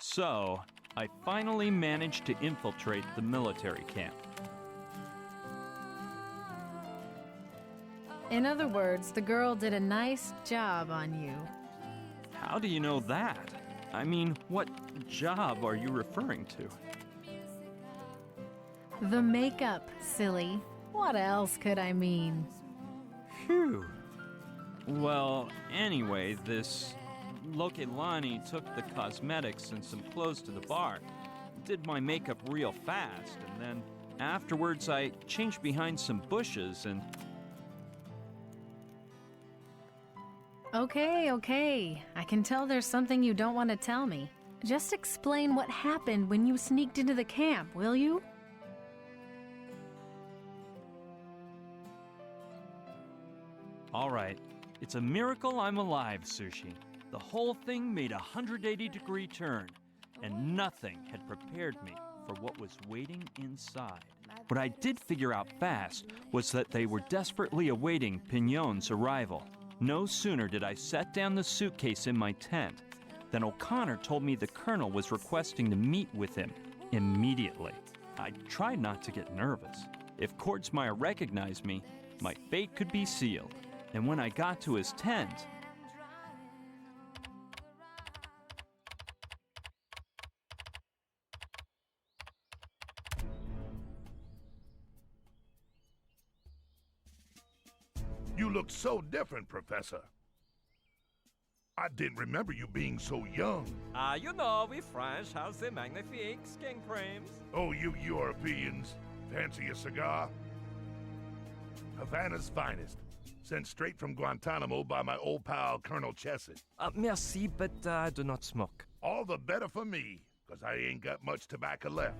So, I finally managed to infiltrate the military camp. In other words, the girl did a nice job on you. How do you know that? I mean, what job are you referring to? The makeup, silly. What else could I mean? Phew. Well, anyway, this Lokelani took the cosmetics and some clothes to the bar, did my makeup real fast, and then afterwards I changed behind some bushes and... Okay. I can tell there's something you don't want to tell me. Just explain what happened when you sneaked into the camp, will you? All right. It's a miracle I'm alive, Sushi. The whole thing made a 180-degree turn, and nothing had prepared me for what was waiting inside. What I did figure out fast was that they were desperately awaiting Pignon's arrival. No sooner did I set down the suitcase in my tent than O'Connor told me the colonel was requesting to meet with him immediately. I tried not to get nervous. If Kordsmeyer recognized me, my fate could be sealed. And when I got to his tent... You look so different, Professor. I didn't remember you being so young. You know, we French have the magnifique skin creams. Oh, you Europeans. Fancy a cigar? Havana's finest. Sent straight from Guantanamo by my old pal, Colonel Chesed. Merci, but I do not smoke. All the better for me, because I ain't got much tobacco left.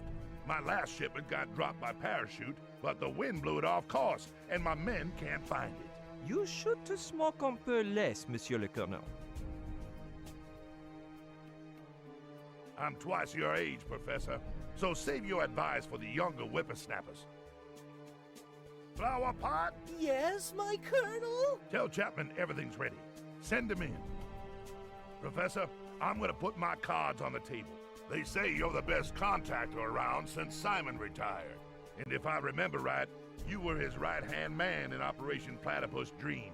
My last shipment got dropped by parachute, but the wind blew it off course, and my men can't find it. You should to smoke un peu less, Monsieur le Colonel. I'm twice your age, Professor, so save your advice for the younger whippersnappers. Flower pot? Yes, my Colonel? Tell Chapman everything's ready. Send him in. Professor, I'm gonna put my cards on the table. They say you're the best contactor around since Simon retired. And if I remember right, you were his right-hand man in Operation Platypus Dream.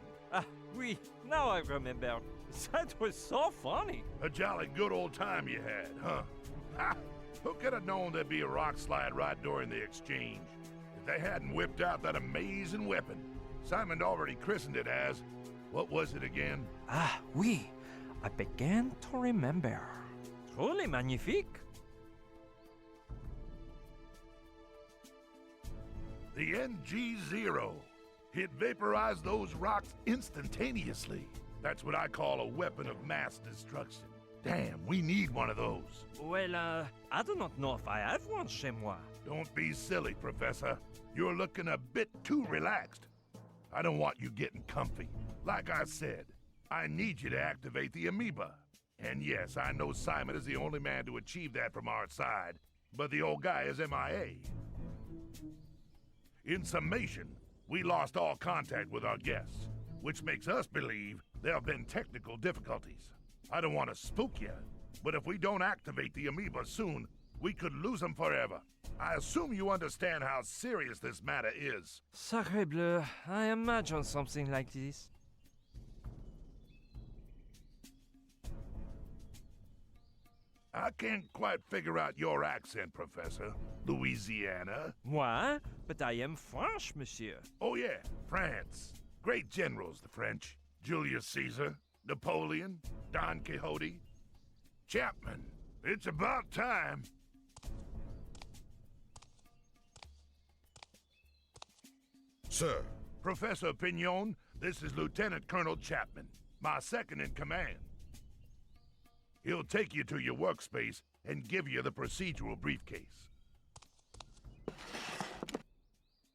Oui, now I remember. That was so funny. A jolly good old time you had, huh? Ha! Who could have known there'd be a rock slide right during the exchange? If they hadn't whipped out that amazing weapon. Simon already christened it as... What was it again? Oui. I began to remember. Truly magnifique. The NG-0. It vaporized those rocks instantaneously. That's what I call a weapon of mass destruction. Damn, we need one of those. Well, I do not know if I have one chez moi. Don't be silly, Professor. You're looking a bit too relaxed. I don't want you getting comfy. Like I said, I need you to activate the amoeba. And yes, I know Simon is the only man to achieve that from our side, but the old guy is MIA. In summation, we lost all contact with our guests, which makes us believe there have been technical difficulties. I don't want to spook you, but if we don't activate the amoeba soon, we could lose them forever. I assume you understand how serious this matter is. Sacre bleu, I imagine something like this. I can't quite figure out your accent, Professor. Louisiana? Moi? But I am French, monsieur. Oh yeah, France. Great generals, the French. Julius Caesar, Napoleon, Don Quixote. Chapman, it's about time. Sir. Professor Pignon, this is Lieutenant Colonel Chapman, my second in command. He'll take you to your workspace and give you the procedural briefcase.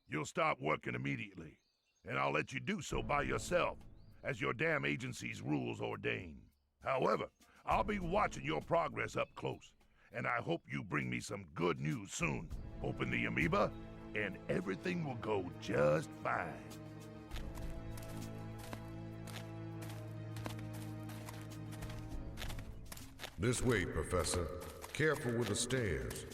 You'll start working immediately, and I'll let you do so by yourself, as your damn agency's rules ordain. However, I'll be watching your progress up close, and I hope you bring me some good news soon. Open the amoeba, and everything will go just fine. This way, Professor. Careful with the stairs.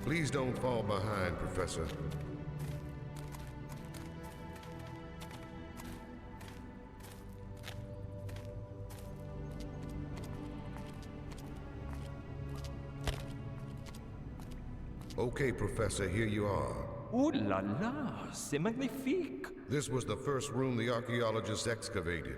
Please don't fall behind, Professor. Okay, Professor, here you are. Ooh la la, c'est magnifique. This was the first room the archaeologists excavated.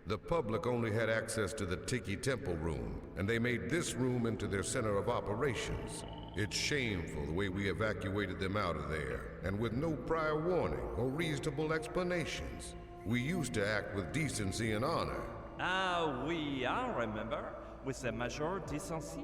The public only had access to the Tiki Temple room, and they made this room into their center of operations. It's shameful the way we evacuated them out of there, and with no prior warning or reasonable explanations. We used to act with decency and honor. Ah oui, I remember. With the major decency.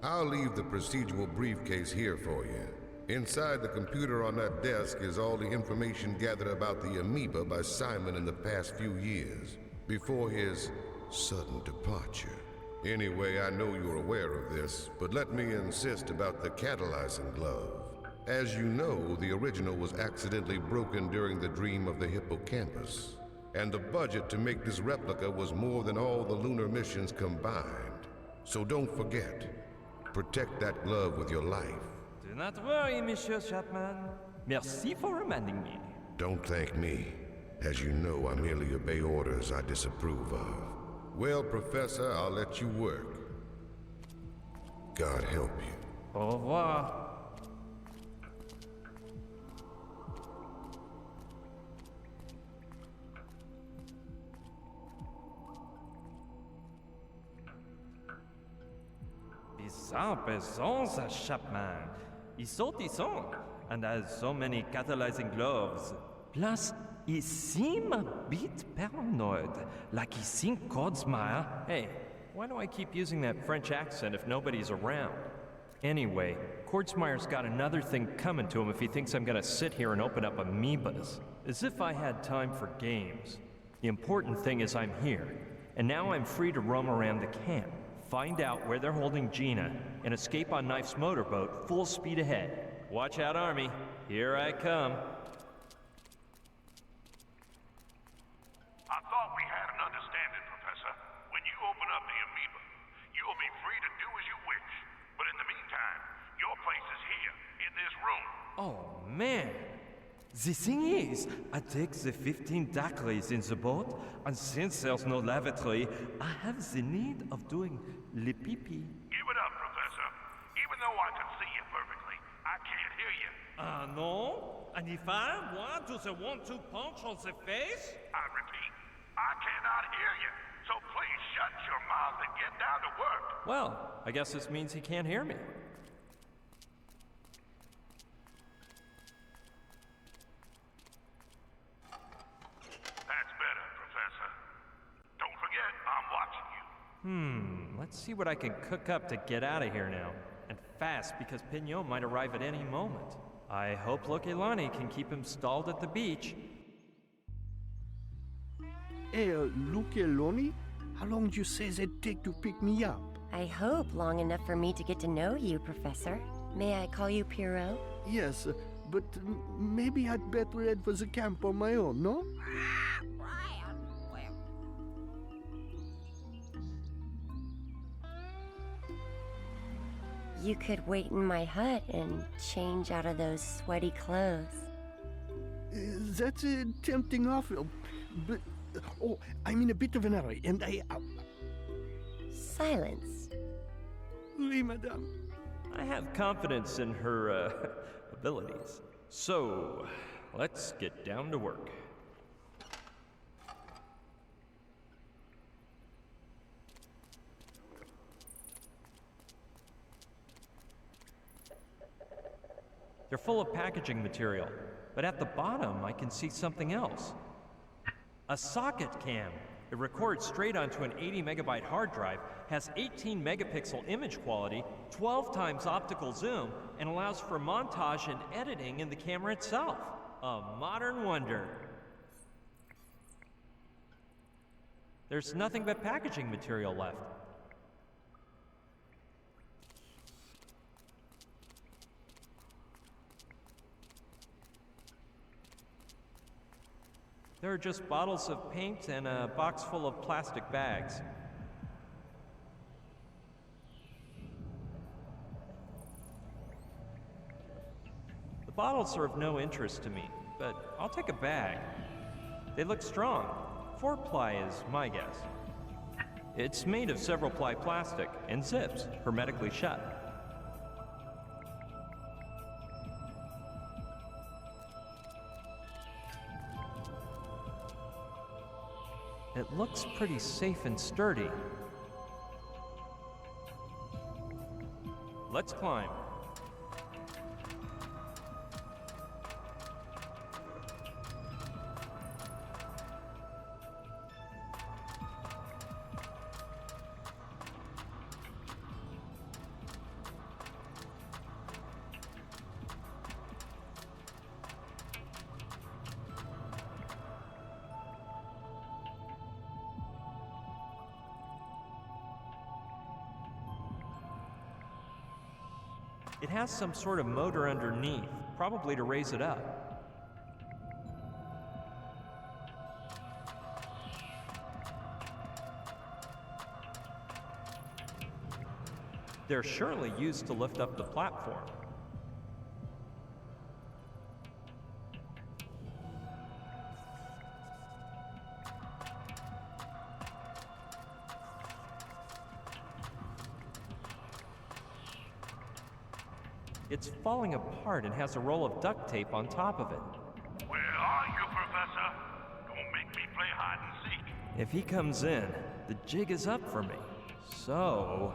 I'll leave the procedural briefcase here for you. Inside the computer on that desk is all the information gathered about the amoeba by Simon in the past few years, before his sudden departure. Anyway, I know you're aware of this, but let me insist about the catalyzing glove. As you know, the original was accidentally broken during the dream of the hippocampus, and the budget to make this replica was more than all the lunar missions combined. So don't forget, protect that glove with your life. Do not worry, Monsieur Chapman. Merci for reminding me. Don't thank me. As you know, I merely obey orders I disapprove of. Well, Professor, I'll let you work. God help you. Au revoir. Bizarre présence à Chapman. Ils sont, and has so many catalyzing gloves. Plus, he seem a bit paranoid, like he seen Codsmire. Hey, why do I keep using that French accent if nobody's around? Anyway, Codsmire's got another thing coming to him if he thinks I'm gonna sit here and open up amoebas. As if I had time for games. The important thing is I'm here, and now I'm free to roam around the camp, find out where they're holding Gina, and escape on Knife's motorboat full speed ahead. Watch out, Army. Here I come. I thought we had an understanding, Professor. When you open up the amoeba, you'll be free to do as you wish. But in the meantime, your place is here, in this room. Oh, man. The thing is, I take the 15 daiquiris in the boat, and since there's no lavatory, I have the need of doing le pipi. Give it up, Professor. Even though I can see you perfectly, I can't hear you. No? And if I want to the 1-2 punch on the face? I repeat, I cannot hear you. So please shut your mouth and get down to work. Well, I guess this means he can't hear me. That's better, Professor. Don't forget, I'm watching you. Let's see what I can cook up to get out of here now. And fast, because Pignot might arrive at any moment. I hope Lokilani can keep him stalled at the beach. Hey, Lukeloni, how long do you say it'd take to pick me up? I hope long enough for me to get to know you, Professor. May I call you Pierrot? Yes, but maybe I'd better head for the camp on my own, no? You could wait in my hut and change out of those sweaty clothes. That's a tempting offer, but... Oh, I'm in a bit of an hurry, and I... Silence. Oui, madame. I have confidence in her, abilities. So, let's get down to work. They're full of packaging material, but at the bottom I can see something else. A socket cam. It records straight onto an 80 megabyte hard drive, has 18 megapixel image quality, 12 times optical zoom, and allows for montage and editing in the camera itself. A modern wonder. There's nothing but packaging material left. There are just bottles of paint and a box full of plastic bags. The bottles are of no interest to me, but I'll take a bag. They look strong. 4-ply is my guess. It's made of several ply plastic and zips hermetically shut. It looks pretty safe and sturdy. Let's climb. It has some sort of motor underneath, probably to raise it up. They're surely used to lift up the platform. It's falling apart and has a roll of duct tape on top of it. Where are you, Professor? Don't make me play hide and seek. If he comes in, the jig is up for me. So...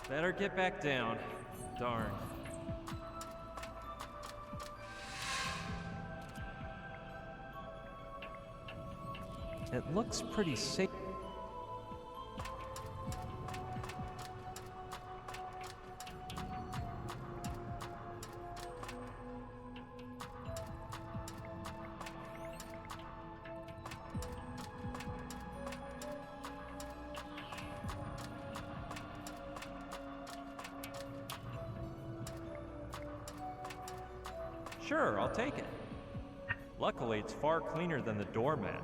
better get back down. Darn. It looks pretty safe. Sure, I'll take it. Luckily, it's far cleaner than the doormat.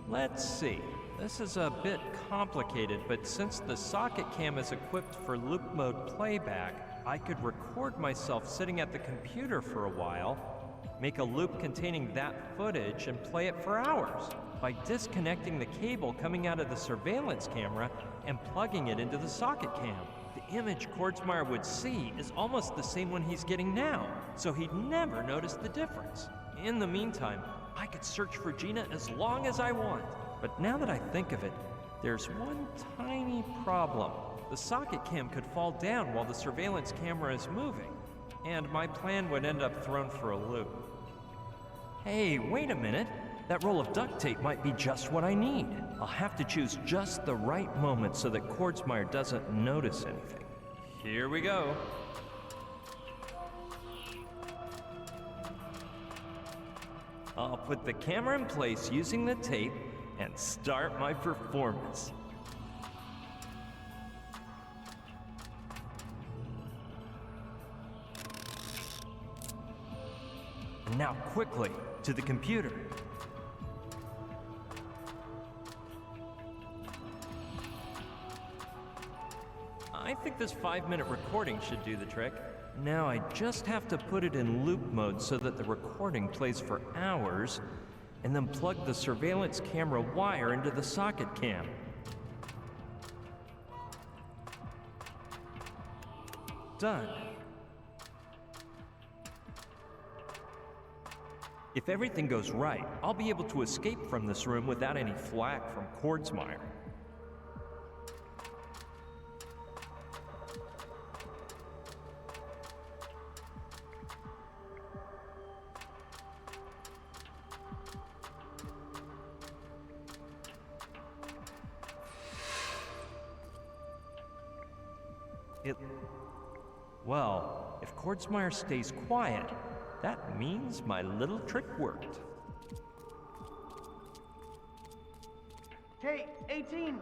Let's see. This is a bit complicated, but since the socket cam is equipped for loop mode playback, I could record myself sitting at the computer for a while, make a loop containing that footage, and play it for hours by disconnecting the cable coming out of the surveillance camera and plugging it into the socket cam. The image Kordsmeyer would see is almost the same one he's getting now, so he'd never notice the difference. In the meantime, I could search for Gina as long as I want. But now that I think of it, there's one tiny problem. The socket cam could fall down while the surveillance camera is moving, and my plan would end up thrown for a loop. Hey, wait a minute. That roll of duct tape might be just what I need. I'll have to choose just the right moment so that Kordsmeyer doesn't notice anything. Here we go. I'll put the camera in place using the tape and start my performance. Now quickly, to the computer. I think this 5-minute recording should do the trick. Now I just have to put it in loop mode so that the recording plays for hours, and then plug the surveillance camera wire into the socket cam. Done. If everything goes right, I'll be able to escape from this room without any flack from Kordsmeyer. Well, if Kordsmeyer stays quiet, that means my little trick worked. Hey, 18!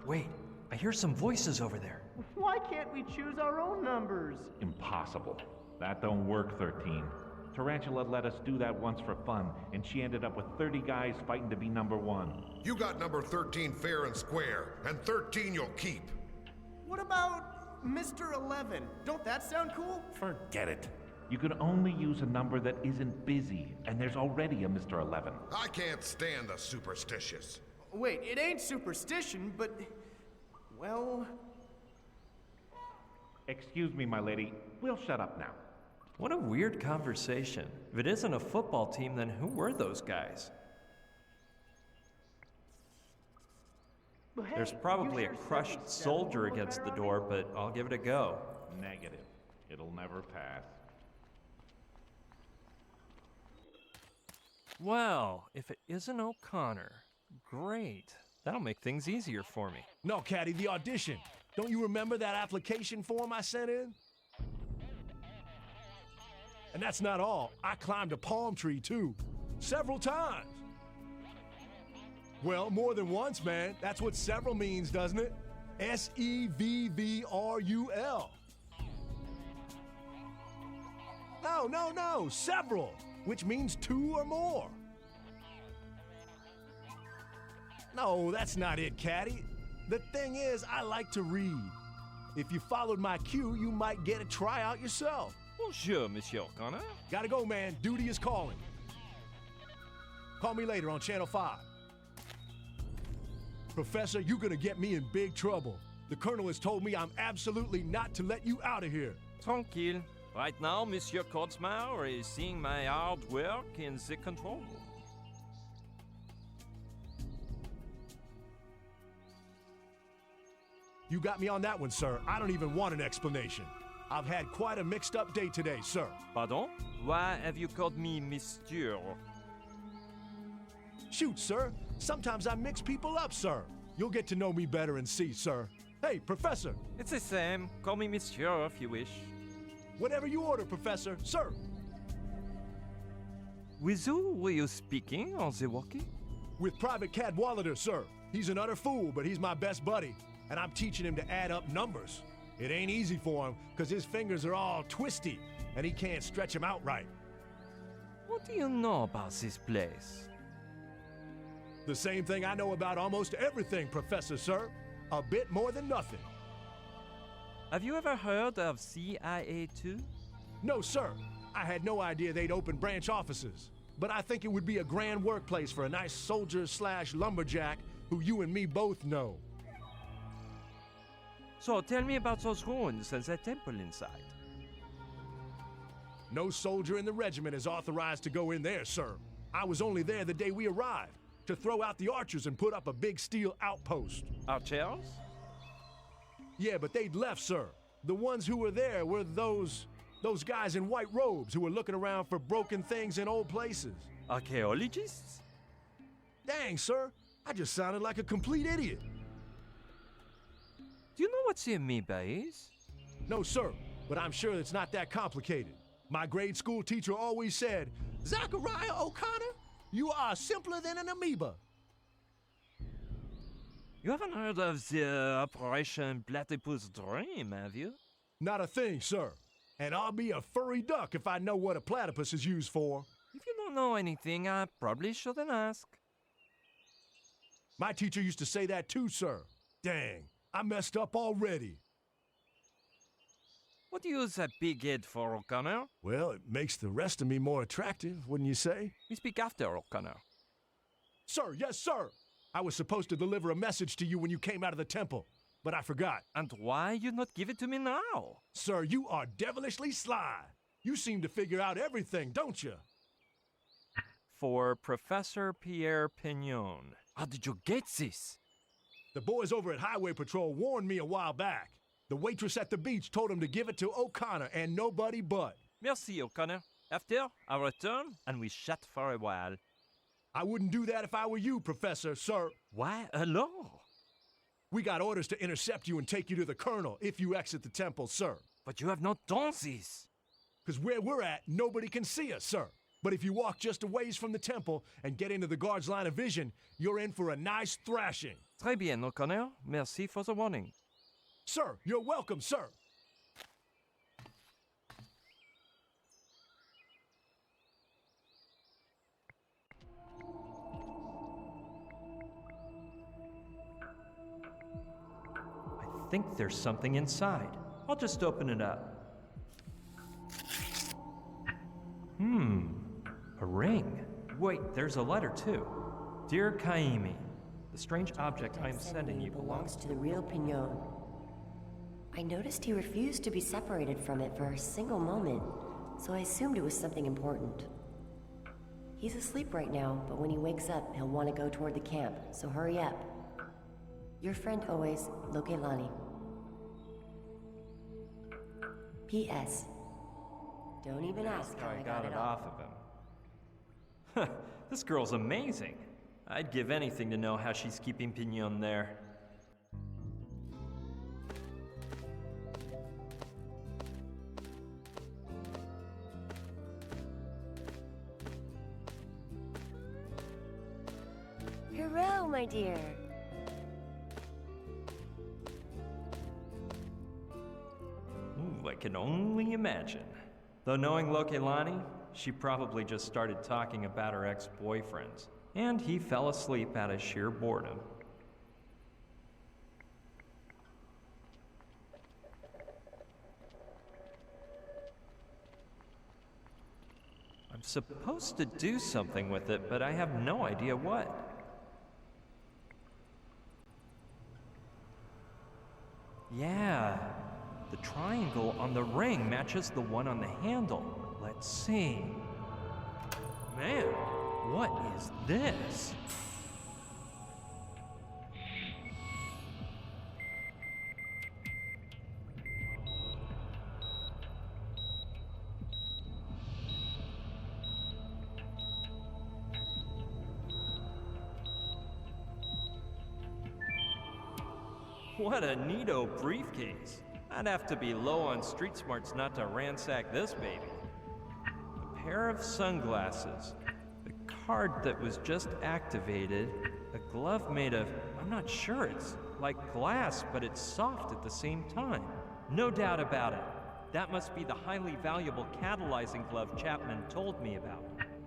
Wait, I hear some voices over there. Why can't we choose our own numbers? Impossible. That don't work, 13. Tarantula let us do that once for fun, and she ended up with 30 guys fighting to be number 1. You got number 13 fair and square, and 13 you'll keep. What about Mr. 11? Don't that sound cool? Forget it. You can only use a number that isn't busy, and there's already a Mr. 11. I can't stand the superstitious. Wait, it ain't superstition, but... well... Excuse me, my lady. We'll shut up now. What a weird conversation. If it isn't a football team, then who were those guys? Hey, There's probably a use your crushed 77 soldier to look against better the on door, me? but I'll give it a go. Negative. It'll never pass. Well, if it isn't O'Connor, great. That'll make things easier for me. No, Caddy, the audition. Don't you remember that application form I sent in? And that's not all. I climbed a palm tree, too. Several times. Well, more than once, man. That's what several means, doesn't it? S-E-V-V-R-U-L. No. Several, which means 2 or more. No, that's not it, Caddy. The thing is, I like to read. If you followed my cue, you might get a tryout yourself. Bonjour, Monsieur O'Connor. Gotta go, man. Duty is calling. Call me later on Channel 5. Professor, you're gonna get me in big trouble. The Colonel has told me I'm absolutely not to let you out of here. Tranquille. Right now, Monsieur Kordsmeyer is seeing my hard work in the control room. You got me on that one, sir. I don't even want an explanation. I've had quite a mixed up day today, sir. Pardon? Why have you called me Monsieur? Shoot, sir. Sometimes I mix people up, sir. You'll get to know me better and see, sir. Hey, Professor. It's the same. Call me Monsieur if you wish. Whatever you order, Professor. Sir. With who were you speaking on the walkie? With Private Cadwallader, sir. He's an utter fool, but he's my best buddy. And I'm teaching him to add up numbers. It ain't easy for him, because his fingers are all twisty, and he can't stretch them out right. What do you know about this place? The same thing I know about almost everything, Professor, sir. A bit more than nothing. Have you ever heard of CIA 2? No, sir. I had no idea they'd open branch offices. But I think it would be a grand workplace for a nice soldier/lumberjack who you and me both know. So tell me about those ruins and that temple inside. No soldier in the regiment is authorized to go in there, sir. I was only there the day we arrived, to throw out the archers and put up a big steel outpost. Archers? Yeah, but they'd left, sir. The ones who were there were those guys in white robes who were looking around for broken things in old places. Archaeologists? Dang, sir. I just sounded like a complete idiot. Do you know what the amoeba is? No, sir, but I'm sure it's not that complicated. My grade school teacher always said, Zachariah O'Connor, you are simpler than an amoeba. You haven't heard of the Operation Platypus Dream, have you? Not a thing, sir. And I'll be a furry duck if I know what a platypus is used for. If you don't know anything, I probably shouldn't ask. My teacher used to say that too, sir. Dang, I messed up already. What do you use that big head for, O'Connor? Well, it makes the rest of me more attractive, wouldn't you say? We speak after, O'Connor. Sir, yes, sir. I was supposed to deliver a message to you when you came out of the temple. but I forgot. And why you not give it to me now? Sir, you are devilishly sly. You seem to figure out everything, don't you? For Professor Pierre Pignon. How did you get this? The boys over at Highway Patrol warned me a while back. The waitress at the beach told him to give it to O'Connor and nobody but. Merci, O'Connor. After, I return and we chat for a while. I wouldn't do that if I were you, Professor, sir. Why alone? We got orders to intercept you and take you to the Colonel if you exit the temple, sir. But you have not done this. Because where we're at, nobody can see us, sir. But if you walk just a ways from the temple and get into the guard's line of vision, you're in for a nice thrashing. Très bien, O'Connor. Merci for the warning. Sir, you're welcome, sir. I think there's something inside. I'll just open it up. A ring. Wait, there's a letter too. Dear Kaimi, the strange object I am sending you belongs to the real Pignon. I noticed he refused to be separated from it for a single moment, so I assumed it was something important. He's asleep right now, but when he wakes up, he'll want to go toward the camp, so hurry up. Your friend always, Lokelani. P.S. Don't even ask how I got it off of him. This girl's amazing. I'd give anything to know how she's keeping Pignon there. Hello, my dear. Ooh, I can only imagine. Though knowing Lokelani, she probably just started talking about her ex-boyfriends, and he fell asleep out of sheer boredom. I'm supposed to do something with it, but I have no idea what. Yeah, the triangle on the ring matches the one on the handle. Let's see. Man, what is this? What a neato briefcase. I'd have to be low on street smarts not to ransack this baby. A pair of sunglasses, a card that was just activated, a glove made of, I'm not sure, it's like glass, but it's soft at the same time. No doubt about it. That must be the highly valuable catalyzing glove Chapman told me about.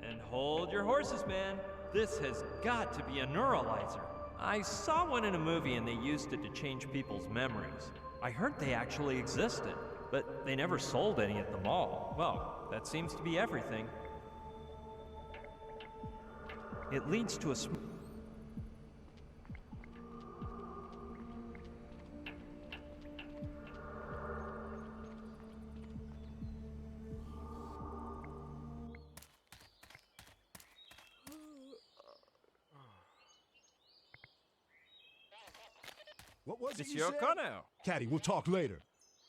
And hold your horses, man. This has got to be a neuralizer. I saw one in a movie and they used it to change people's memories. I heard they actually existed, but they never sold any at the mall. Well, that seems to be everything. It leads to a What was it you Monsieur said? O'Connor. Caddy, we'll talk later.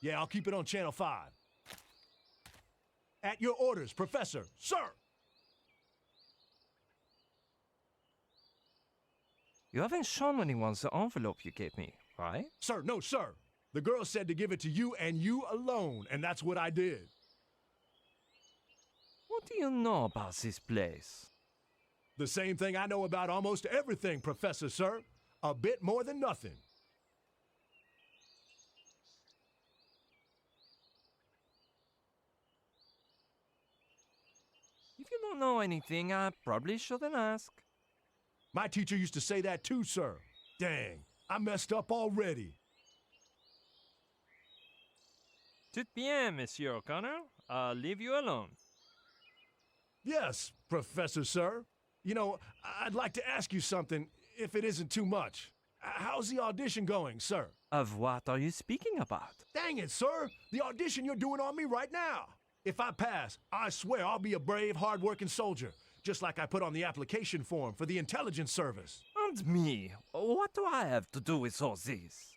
Yeah, I'll keep it on Channel 5. At your orders, Professor. Sir! You haven't shown anyone the envelope you gave me, right? Sir, no, sir. The girl said to give it to you and you alone, and that's what I did. What do you know about this place? The same thing I know about almost everything, Professor, sir. A bit more than nothing. If you don't know anything, I probably shouldn't ask. My teacher used to say that too, sir. Dang, I messed up already. Tout bien, Monsieur O'Connor. I'll leave you alone. Yes, Professor, sir. You know, I'd like to ask you something, if it isn't too much. How's the audition going, sir? Of what are you speaking about? Dang it, sir! The audition you're doing on me right now! If I pass, I swear I'll be a brave, hard-working soldier, just like I put on the application form for the intelligence service. And me? What do I have to do with all this?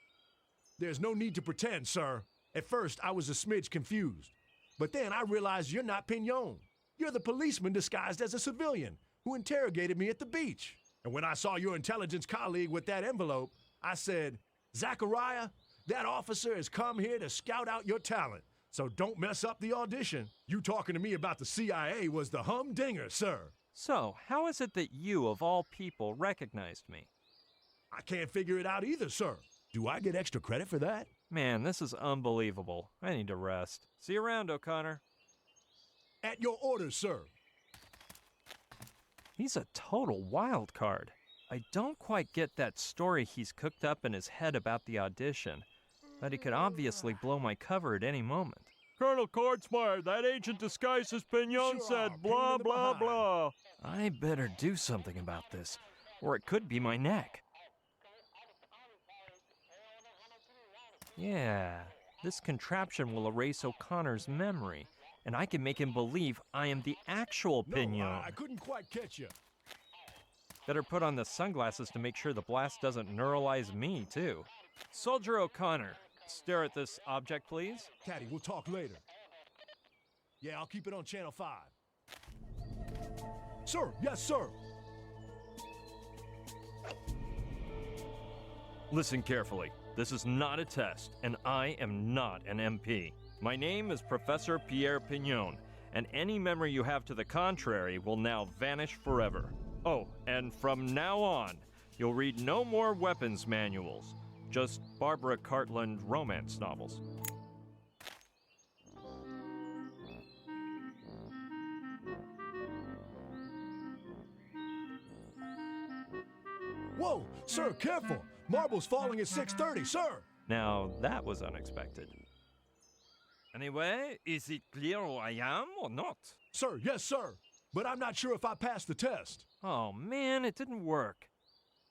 There's no need to pretend, sir. At first, I was a smidge confused. But then I realized you're not Pignon. You're the policeman disguised as a civilian who interrogated me at the beach. And when I saw your intelligence colleague with that envelope, I said, Zachariah, that officer has come here to scout out your talent, so don't mess up the audition. You talking to me about the CIA was the humdinger, sir. So, how is it that you, of all people, recognized me? I can't figure it out either, sir. Do I get extra credit for that? Man, this is unbelievable. I need to rest. See you around, O'Connor. At your orders, sir. He's a total wild card. I don't quite get that story he's cooked up in his head about the audition, but he could obviously blow my cover at any moment. Colonel Kordsmeyer, that agent disguised as Pignon said blah, blah, blah. I better do something about this, or it could be my neck. Yeah, this contraption will erase O'Connor's memory, and I can make him believe I am the actual Pignon. No, I couldn't quite catch you. Better put on the sunglasses to make sure the blast doesn't neuralize me, too. Soldier O'Connor, stare at this object, please. Caddy, we'll talk later. Yeah, I'll keep it on Channel 5. Sir, yes, sir. Listen carefully. This is not a test, and I am not an MP. My name is Professor Pierre Pignon, and any memory you have to the contrary will now vanish forever. Oh, and from now on, you'll read no more weapons manuals, just Barbara Cartland romance novels. Whoa, sir, careful. Marble's falling at 6:30, sir. Now, that was unexpected. Anyway, is it clear who I am or not? Sir, yes, sir. But I'm not sure if I passed the test. Oh, man, it didn't work.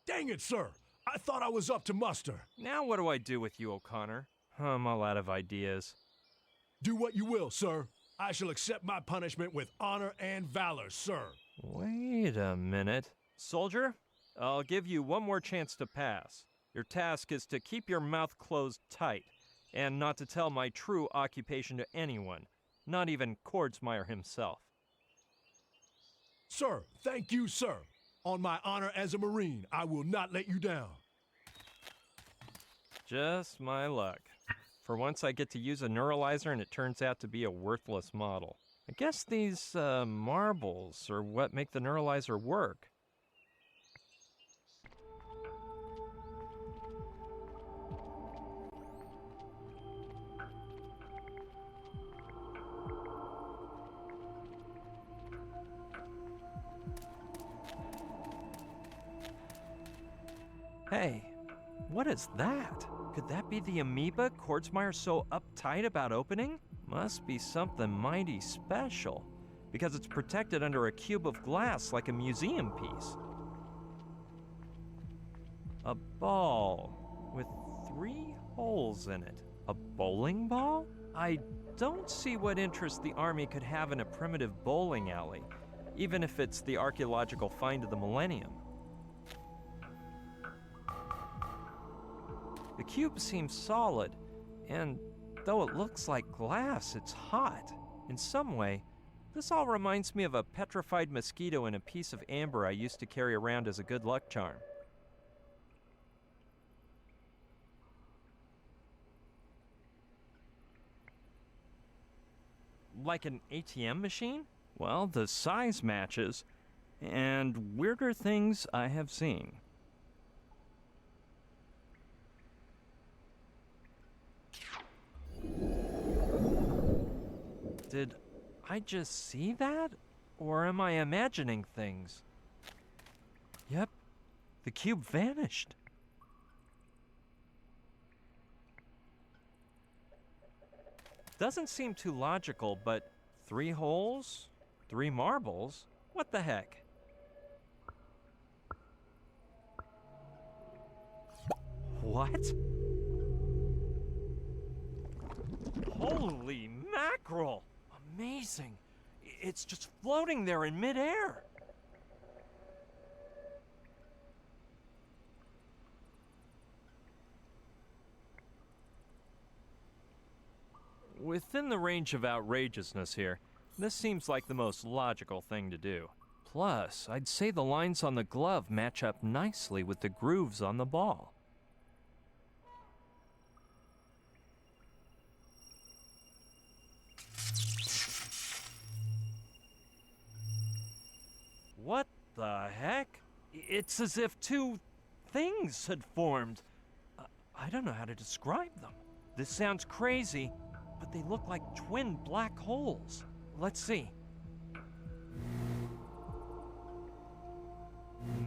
Dang it, sir. I thought I was up to muster. Now what do I do with you, O'Connor? I'm all out of ideas. Do what you will, sir. I shall accept my punishment with honor and valor, sir. Wait a minute. Soldier, I'll give you one more chance to pass. Your task is to keep your mouth closed tight and not to tell my true occupation to anyone, not even Kordsmeyer himself. Sir, thank you, sir. On my honor as a Marine, I will not let you down. Just my luck. For once I get to use a neuralizer and it turns out to be a worthless model. I guess these marbles are what make the neuralizer work. Hey, what is that? Could that be the amoeba Kordsmeyer's so uptight about opening? Must be something mighty special, because it's protected under a cube of glass like a museum piece. A ball with 3 holes in it. A bowling ball? I don't see what interest the Army could have in a primitive bowling alley, even if it's the archaeological find of the millennium. The cube seems solid, and though it looks like glass, it's hot. In some way, this all reminds me of a petrified mosquito in a piece of amber I used to carry around as a good luck charm. Like an ATM machine? Well, the size matches, and weirder things I have seen. Did I just see that? Or am I imagining things? Yep, the cube vanished. Doesn't seem too logical, but 3 holes? 3 marbles? What the heck? What? Holy mackerel! Amazing! It's just floating there in midair. Within the range of outrageousness here, this seems like the most logical thing to do. Plus, I'd say the lines on the glove match up nicely with the grooves on the ball. What the heck? It's as if two things had formed. I don't know how to describe them. This sounds crazy, but they look like twin black holes. Let's see.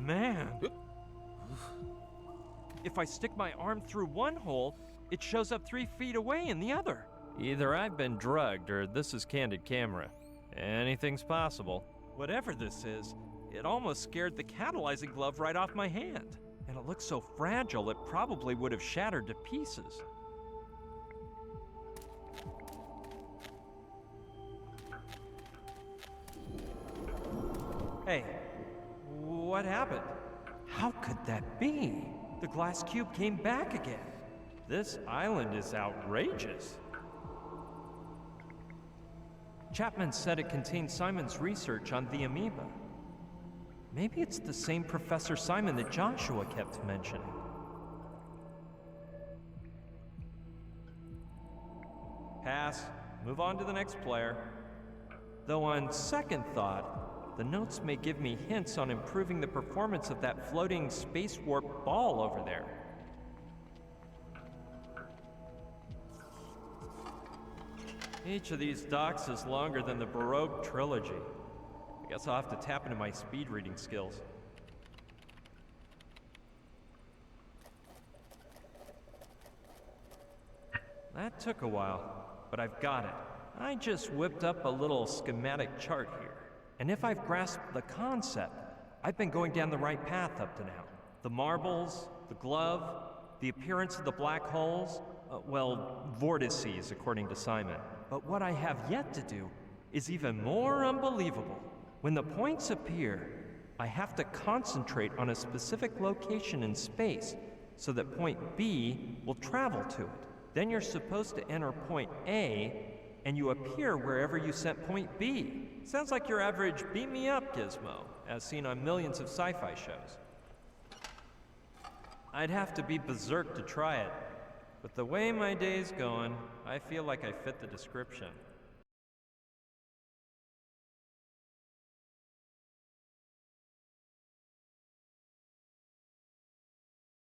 Man. If I stick my arm through one hole, it shows up 3 feet away in the other. Either I've been drugged or this is candid camera. Anything's possible. Whatever this is, it almost scared the catalyzing glove right off my hand. And it looks so fragile, it probably would have shattered to pieces. Hey, what happened? How could that be? The glass cube came back again. This island is outrageous. Chapman said it contained Simon's research on the amoeba. Maybe it's the same Professor Simon that Joshua kept mentioning. Pass. Move on to the next player. Though on second thought, the notes may give me hints on improving the performance of that floating space warp ball over there. Each of these docks is longer than the Baroque trilogy. I guess I'll have to tap into my speed reading skills. That took a while, but I've got it. I just whipped up a little schematic chart here. And if I've grasped the concept, I've been going down the right path up to now. The marbles, the glove, the appearance of the black holes, vortices according to Simon. But what I have yet to do is even more unbelievable. When the points appear, I have to concentrate on a specific location in space so that point B will travel to it. Then you're supposed to enter point A, and you appear wherever you sent point B. Sounds like your average beat me up gizmo, as seen on millions of sci-fi shows. I'd have to be berserk to try it, but the way my day's going, I feel like I fit the description.